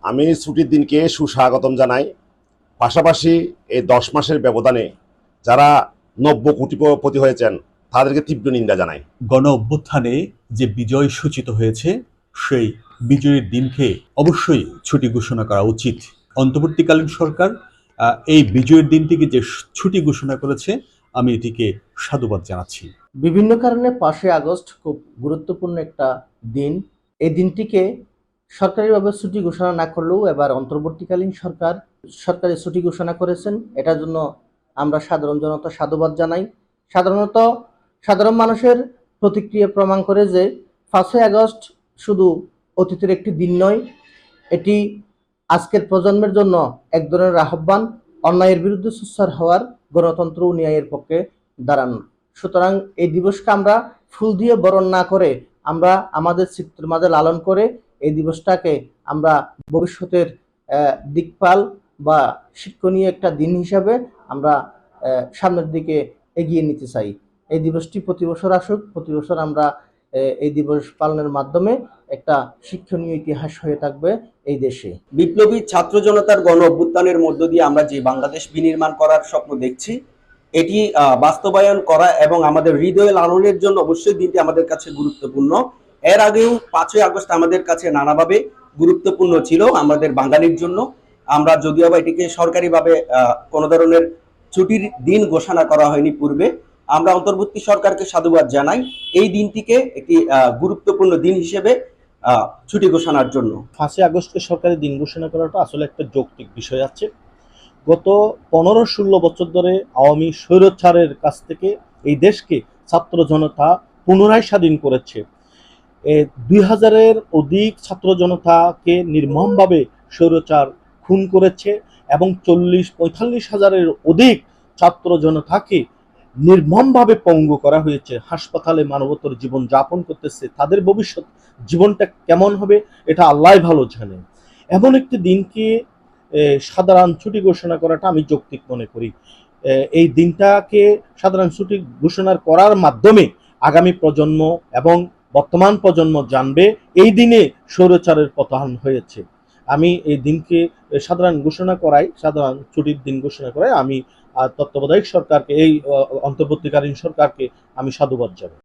আমি ছুটির দিনকে সুস্বাগতম জানাই। পাশাপাশি এই 10 মাসের ব্যবধানে যারা নব্য কোটিপতি হয়েছেন তাদেরকে তীব্র নিন্দা জানাই। গণ অভ্যুত্থানে যে বিজয় সূচিত হয়েছে সেই বিজয়ের দিনকে অবশ্যই ছুটি ঘোষণা করা উচিত। অন্তর্বর্তীকালীন সরকার এই বিজয়ের দিনটিকে যে ছুটি ঘোষণা করেছে আমি এটিকে সাধুবাদ জানাচ্ছি। বিভিন্ন কারণে 5ই আগস্ট খুব গুরুত্বপূর্ণ একটা দিন। এই দিনটিকে সরকারিভাবে ছুটি ঘোষণা না করলেও এবার অন্তর্বর্তীকালীন সরকার সরকারি ছুটি ঘোষণা করেছেন। এটার জন্য আমরা সাধারণ জনতা সাধুবাদ জানাই। সাধারণ মানুষের প্রতিক্রিয়া প্রমাণ করে যে 5ই আগস্ট শুধু অতীতের একটি দিন নয়, এটি আজকের প্রজন্মের জন্য এক ধরনের আহ্বান, অন্যায়ের বিরুদ্ধে সোচ্চার হওয়ার, গণতন্ত্র ও ন্যায়ের পক্ষে দাঁড়ানো। সুতরাং এই দিবসকে আমরা ফুল দিয়ে বরণ না করে আমরা আমাদের চিত্রের মাঝে লালন করে এই দিবসটাকে আমরা ভবিষ্যতের দিকপাল বা শিক্ষণীয় একটা দিন হিসাবে আমরা সামনের দিকে এগিয়ে নিতে চাই। এই দিবসটি প্রতি বছর আসুক, প্রতি বছর আমরা এই দিবস পালনের মাধ্যমে একটা শিক্ষণীয় ইতিহাস হয়ে থাকবে এই দেশে। বিপ্লবী ছাত্র জনতার গণ অভ্যুত্থানের মধ্য দিয়ে আমরা যে বাংলাদেশ বিনির্মাণ করার স্বপ্ন দেখছি, এটি বাস্তবায়ন করা এবং আমাদের হৃদয়ে লালনের জন্য অবশ্যই দিনটি আমাদের কাছে গুরুত্বপূর্ণ। এর আগেও 5ই আগস্ট আমাদের কাছে নানাভাবে গুরুত্বপূর্ণ ছিল আমাদের বাঙালির জন্য। আমরা যদিও বা এটিকে সরকারিভাবে কোনো ধরনের ছুটির দিন ঘোষণা করা হয়নি পূর্বে, আমরা অন্তর্বর্তী সরকারকে সাধুবাদ জানাই এই দিনটিকে একটি গুরুত্বপূর্ণ দিন হিসেবে ছুটি ঘোষণার জন্য। 5ই আগস্টকে সরকারি দিন ঘোষণা করাটা আসলে একটা যৌক্তিক বিষয় আছে। গত 15-16 বছর ধরে আওয়ামী স্বৈরাচারের কাছ থেকে এই দেশকে ছাত্র জনতা পুনরায় স্বাধীন করেছে। 2000-এর অধিক ছাত্র জনতাকে নির্মমভাবে স্বৈরাচার খুন করেছে এবং 40-45 হাজারের অধিক ছাত্র জনতাকে নির্মমভাবে পঙ্গু করা হয়েছে। হাসপাতালে মানবতর জীবন যাপন করতেছে। তাদের ভবিষ্যৎ জীবনটা কেমন হবে এটা আল্লাহ ভালো জানে। এমন একটি দিনকে সাধারণ ছুটি ঘোষণা করাটা আমি যৌক্তিক মনে করি। এই দিনটাকে সাধারণ ছুটি ঘোষণা করার মাধ্যমে আগামী প্রজন্ম এবং বর্তমান প্রজন্ম জানবে এই দিনে স্বৈরাচারের পতন হয়েছে। আমি এই দিনকে সাধারণ ছুটির দিন ঘোষণা করাই আমি তত্ত্বাবধায়ক সরকারকে, এই অন্তর্বর্তীকালীন সরকারকে আমি সাধুবাদ জানাই।